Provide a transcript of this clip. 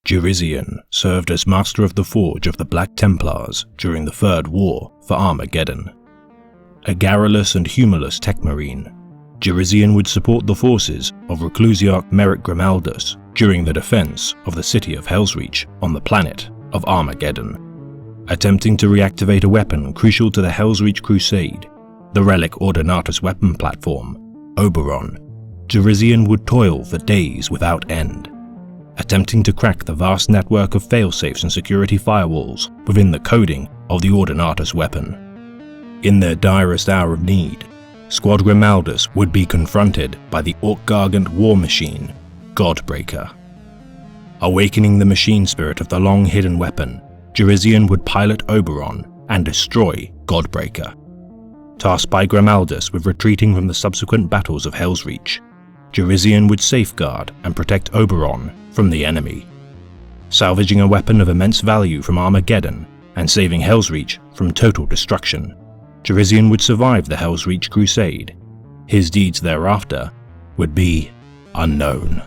Jurizian served as Master of the Forge of the Black Templars during the Third War for Armageddon. A garrulous and humorless tech marine, Jurizian would support the forces of Reclusiarch Merrick Grimaldus during the defense of the city of Hellsreach on the planet of Armageddon. Attempting to reactivate a weapon crucial to the Hellsreach Crusade, the relic Ordinatus weapon platform, Oberon, Jurizian would toil for days without end, attempting to crack the vast network of failsafes and security firewalls within the coding of the Ordinatus weapon. In their direst hour of need, Squad Grimaldus would be confronted by the Orc-Gargant war machine, Godbreaker. Awakening the machine spirit of the long-hidden weapon, Jurizian would pilot Oberon and destroy Godbreaker. Tasked by Grimaldus with retreating from the subsequent battles of Hellsreach, Jurizian would safeguard and protect Oberon from the enemy, salvaging a weapon of immense value from Armageddon and saving Hellsreach from total destruction. Jurizian would survive the Hellsreach Crusade. His deeds thereafter would be unknown.